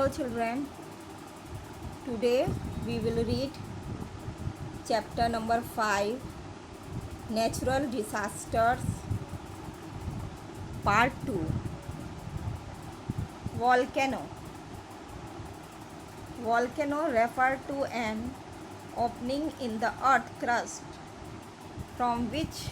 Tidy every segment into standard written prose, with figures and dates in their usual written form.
Hello children, today we will read chapter number 5, Natural Disasters, Part 2. Volcano. Volcano refer to an opening in the earth crust from which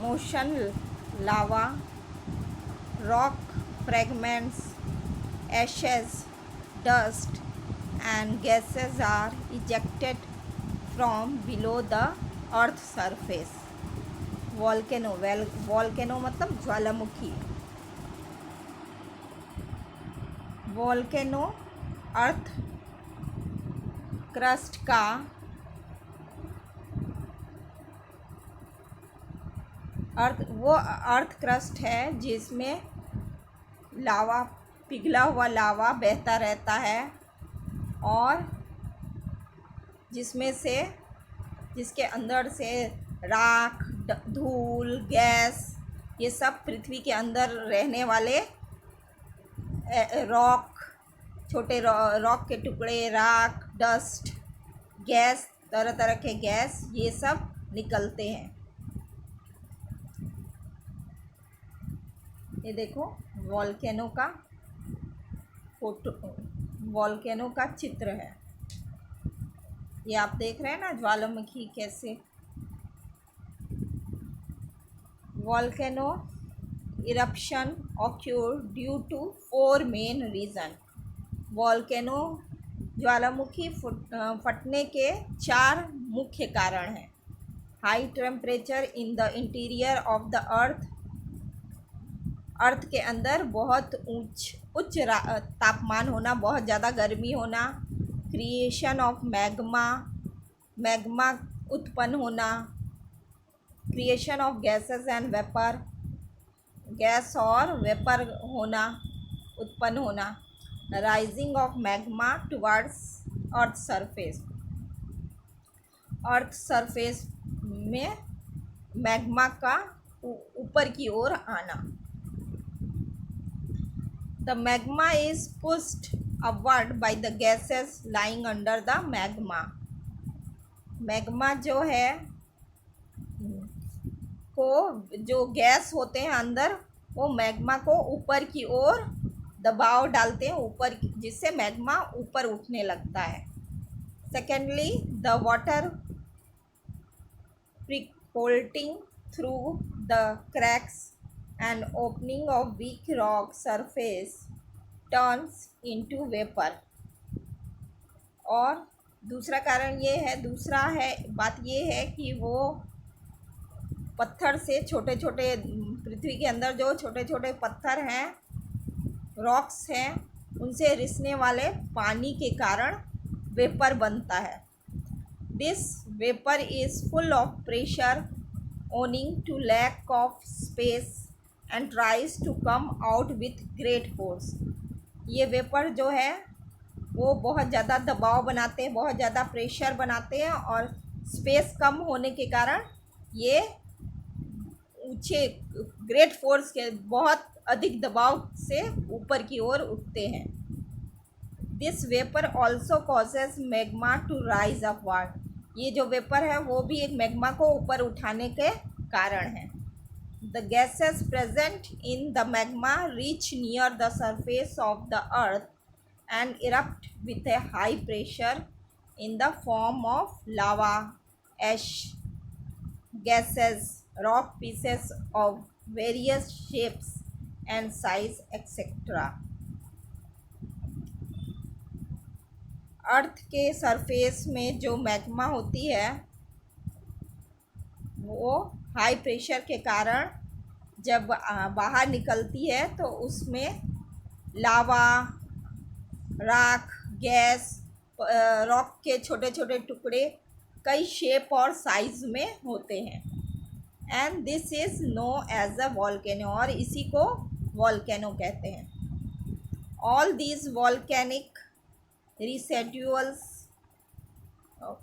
molten lava, rock fragments, ashes, dust and gases are ejected from below the earth surface. Volcano मतलब ज्वालामुखी. Volcano earth crust का earth crust है जिसमें लावा, पिघला हुआ लावा बहता रहता है और जिसके अंदर से राख, धूल, गैस, ये सब पृथ्वी के अंदर रहने वाले रॉक, छोटे रॉक के टुकड़े, राख, डस्ट, गैस, तरह तरह के गैस, ये सब निकलते हैं. ये देखो वॉल्केनो का फोटो, वॉल्केनो का चित्र है. ये आप देख रहे हैं ना ज्वालामुखी कैसे. Volcano eruption occur due to 4 main reason. Volcano ज्वालामुखी फटने के 4 मुख्य कारण हैं. High temperature in the interior of the earth के अंदर बहुत उच्च तापमान होना, बहुत ज़्यादा गर्मी होना. क्रिएशन ऑफ मैग्मा उत्पन्न होना. Creation of gases and vapour, gas और वेपर होना, उत्पन्न होना. Rising of magma towards earth surface, earth surface में मैग्मा का ऊपर की ओर आना. The magma is pushed upward by the gases lying under the magma. Magma जो है को जो गैस होते हैं अंदर, वो मैग्मा को ऊपर की ओर दबाव डालते हैं ऊपर, जिससे मैग्मा ऊपर उठने लगता है. Secondly, the water percolating through the cracks and opening of weak rock surface turns into vapor. और दूसरा कारण ये है, बात ये है कि वो पत्थर से छोटे छोटे, पृथ्वी के अंदर जो छोटे छोटे पत्थर हैं, रॉक्स हैं, उनसे रिसने वाले पानी के कारण वेपर बनता है. This vapour is full of pressure owing to lack of space and tries to come out with great force. ये वेपर जो है वो बहुत ज़्यादा दबाव बनाते हैं, बहुत ज़्यादा प्रेशर बनाते हैं और स्पेस कम होने के कारण ये ऊंचे ग्रेट फोर्स के बहुत अधिक दबाव से ऊपर की ओर उठते हैं. This vapour also causes magma to rise upward. ये जो वेपर है वो भी एक मैग्मा को ऊपर उठाने के कारण है. The gases present in the magma reach near the surface of the earth and erupt with a high pressure in the form of lava, ash, gases, rock pieces of various shapes and size, etc. अर्थ के surface में जो magma होती है वो high pressure के कारण जब बाहर निकलती है तो उसमें लावा, राख, गैस, रॉक के छोटे छोटे टुकड़े कई शेप और साइज में होते हैं. And this is known as a volcano, और इसी को वॉल्केनो कहते हैं. All these volcanic residuals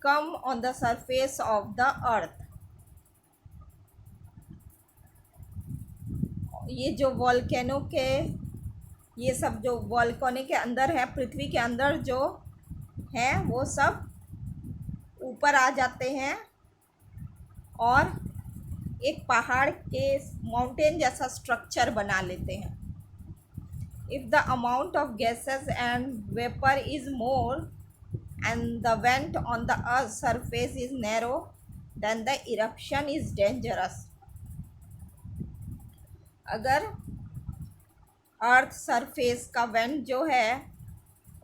come on the surface of the earth. ये जो वॉल्केनो के ये सब जो वॉल्केनो के अंदर है, पृथ्वी के अंदर जो हैं वो सब ऊपर आ जाते हैं और एक पहाड़ के माउंटेन जैसा स्ट्रक्चर बना लेते हैं. If the amount of gases and vapor is more and the vent on the earth's surface is narrow, then the eruption is dangerous. अगर अर्थ सरफेस का वेंट जो है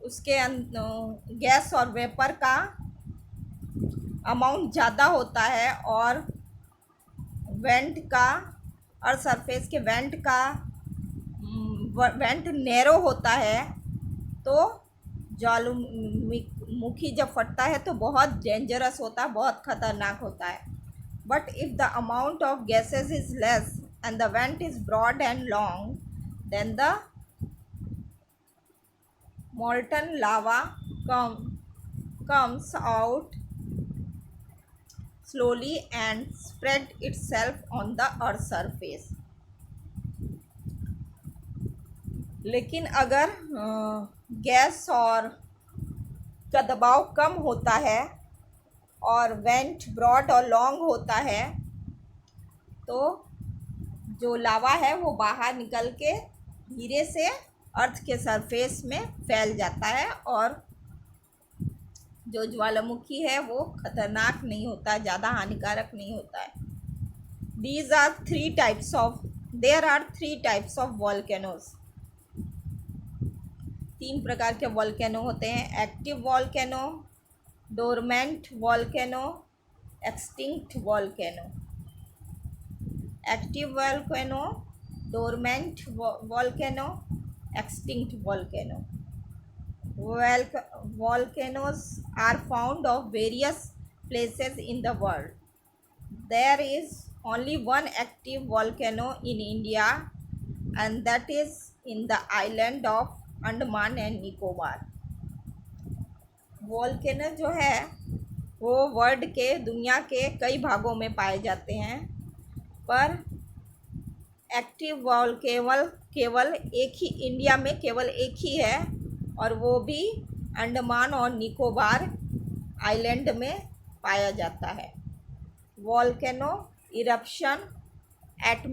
उसके गैस और वेपर का अमाउंट ज़्यादा होता है और वेंट का अर्थ सरफेस के वेंट का वेंट नैरो होता है तो ज्वालामुखी जब फटता है तो बहुत डेंजरस होता है, बहुत ख़तरनाक होता है. But if the amount of gases is less and the vent is broad and long, then the molten lava comes out slowly and spread itself on the earth surface. लेकिन अगर गैस और का दबाव कम होता है और वेंट ब्रॉड और long होता है तो जो लावा है वो बाहर निकल के धीरे से अर्थ के सरफेस में फैल जाता है और जो ज्वालामुखी है वो खतरनाक नहीं होता, ज़्यादा हानिकारक नहीं होता है. There are three types of volcanoes. 3 प्रकार के वॉल्केनो होते हैं: active volcano, dormant volcano, extinct volcano. Active volcano, dormant volcano, extinct volcano. Volcanoes are found of various places in the world. There is only one active volcano in India and that is in the island of Andaman and Nicobar. Volcano जो है वो world के दुनिया के कई भागों में पाए जाते हैं पर एक्टिव वॉल्केनो केवल एक ही इंडिया में केवल एक ही है और वो भी अंडमान और निकोबार आइलैंड में पाया जाता है. Volcano eruption at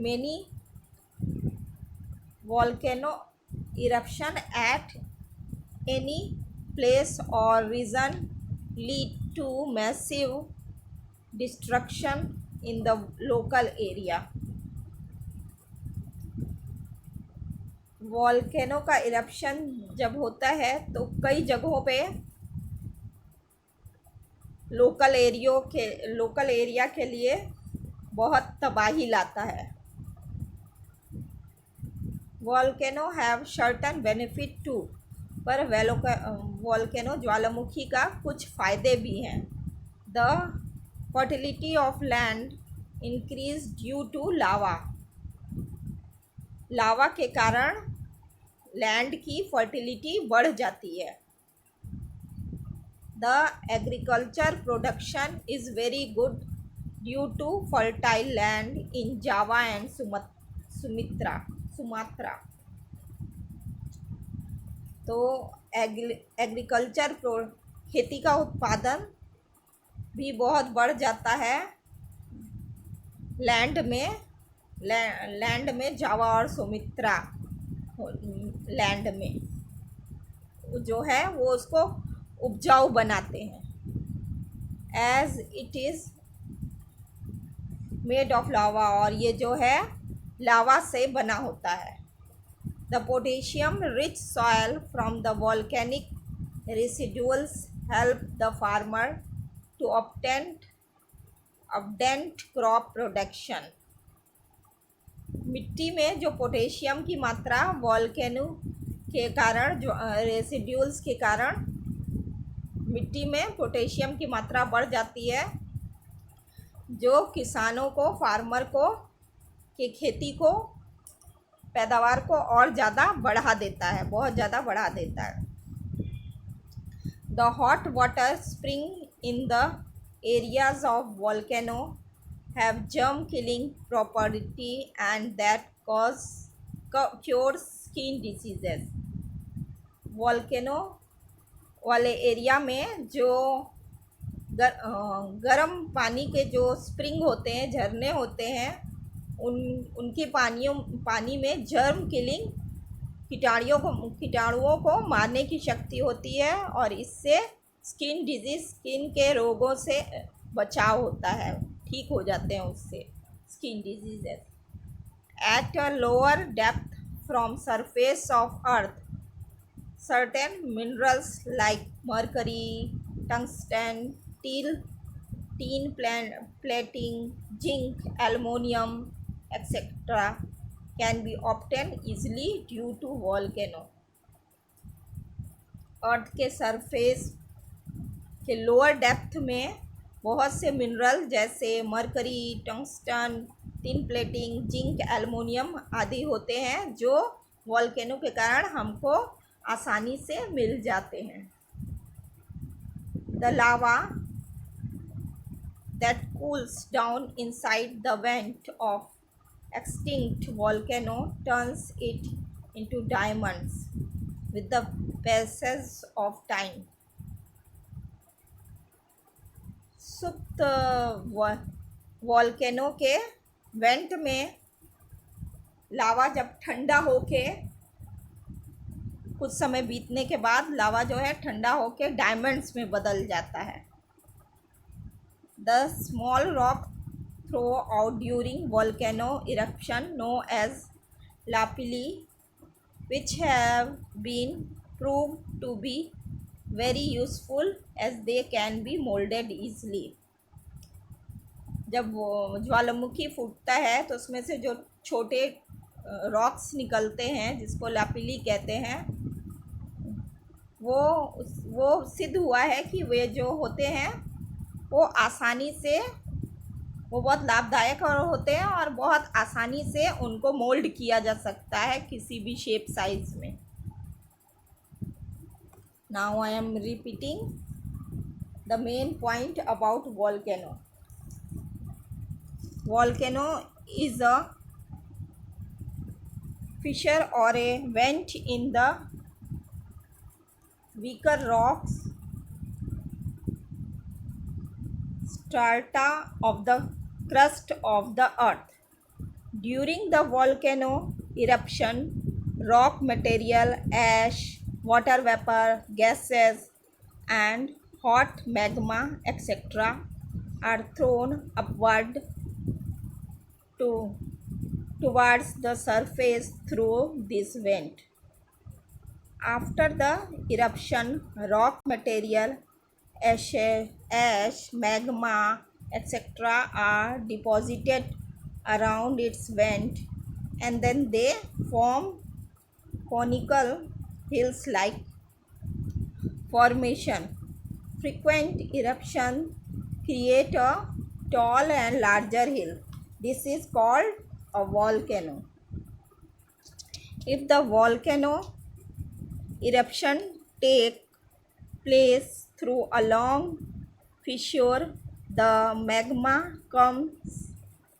any place और region lead to massive destruction in the local area. Volcano का इरप्शन जब होता है तो कई जगहों पे लोकल एरिया के लिए बहुत तबाही लाता है. Volcano have certain benefit too, पर वॉल्केनो ज्वालामुखी का कुछ फ़ायदे भी हैं. The fertility of land increase due to lava के कारण लैंड की फर्टिलिटी बढ़ जाती है. The agriculture production is very good due to fertile land in Java and Sumatra. तो एग्रीकल्चर खेती का उत्पादन भी बहुत बढ़ जाता है लैंड में जावा और सुमित्रा लैंड में जो है वो उसको उपजाऊ बनाते हैं. As it is made of lava, और ये जो है लावा से बना होता है. The potassium rich soil from the volcanic residuals help the farmer to abundant crop production. मिट्टी में जो पोटेशियम की मात्रा वॉल्केनो के कारण, जो रेसिड्यूल्स के कारण मिट्टी में पोटेशियम की मात्रा बढ़ जाती है जो किसानों को, फार्मर को के खेती को, पैदावार को और ज़्यादा बढ़ा देता है, बहुत ज़्यादा बढ़ा देता है. The hot water spring in the areas of volcano have germ killing property and that cures skin diseases. Volcano वाले एरिया में जो गर्म पानी के जो स्प्रिंग होते हैं, झरने होते हैं, उनकी पानी में जर्म किलिंग कीटाणुओं को मारने की शक्ति होती है और इससे स्किन डिजीज, स्किन के रोगों से बचाव होता है, ठीक हो जाते हैं उससे skin diseases. At a lower depth from surface of earth, certain minerals like mercury, tungsten, tin plating, zinc, aluminum, etc. can be obtained easily due to volcano. अर्थ के सरफेस के लोअर डेप्थ में बहुत से मिनरल जैसे mercury, tungsten, tin plating, zinc, aluminium आदि होते हैं जो वॉल्केनो के कारण हमको आसानी से मिल जाते हैं। The lava that cools down inside the went of extinct volcano turns it into diamonds with the passage of time. सुप्त वॉल्केनो के वेंट में लावा जब ठंडा होके कुछ समय बीतने के बाद लावा जो है ठंडा होके डायमंड्स में बदल जाता है। The small rock throw out during volcano eruption known as lapilli which have been proved to be very useful as they can be molded easily. जब वो ज्वालामुखी फूटता है तो उसमें से जो छोटे रॉक्स निकलते हैं जिसको लापिली कहते हैं, वो सिद्ध हुआ है कि वे जो होते हैं वो आसानी से, वो बहुत लाभदायक होते हैं और बहुत आसानी से उनको मोल्ड किया जा सकता है किसी भी शेप साइज में। Now I am repeating the main point about volcano. Volcano is a fissure or a vent in the weaker rocks strata of the crust of the earth. During the volcano eruption, rock material, ash, water vapor, gases, and hot magma, etc., are thrown upward towards the surface through this vent. After the eruption, rock material, ash, magma, etc. are deposited around its vent, and then they form conical hills-like formation. Frequent eruptions create a tall and larger hill. This is called a volcano. If the volcano eruption take place through a long fissure, the magma comes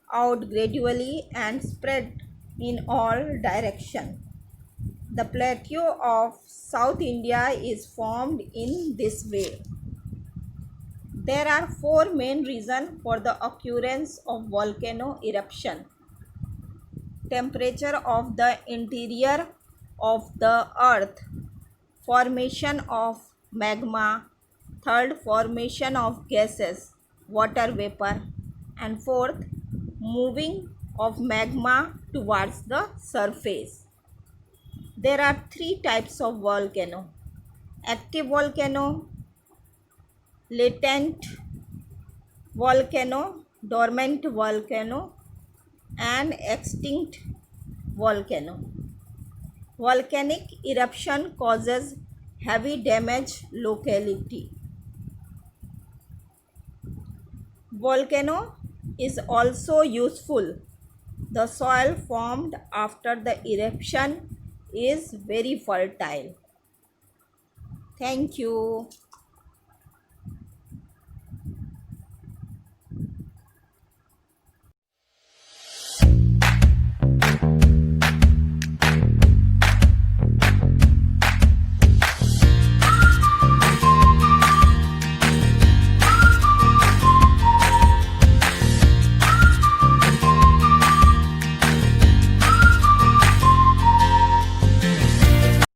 out gradually and spread in all directions. The plateau of South India is formed in this way. There are four main reasons for the occurrence of volcano eruption. Temperature of the interior of the earth, formation of magma, third, formation of gases, water vapor, and fourth, moving of magma towards the surface. There are three types of volcano: active volcano, latent volcano, dormant volcano, and extinct volcano. Volcanic eruption causes heavy damage locality. Volcano is also useful. The soil formed after the eruption is very fertile. Thank you.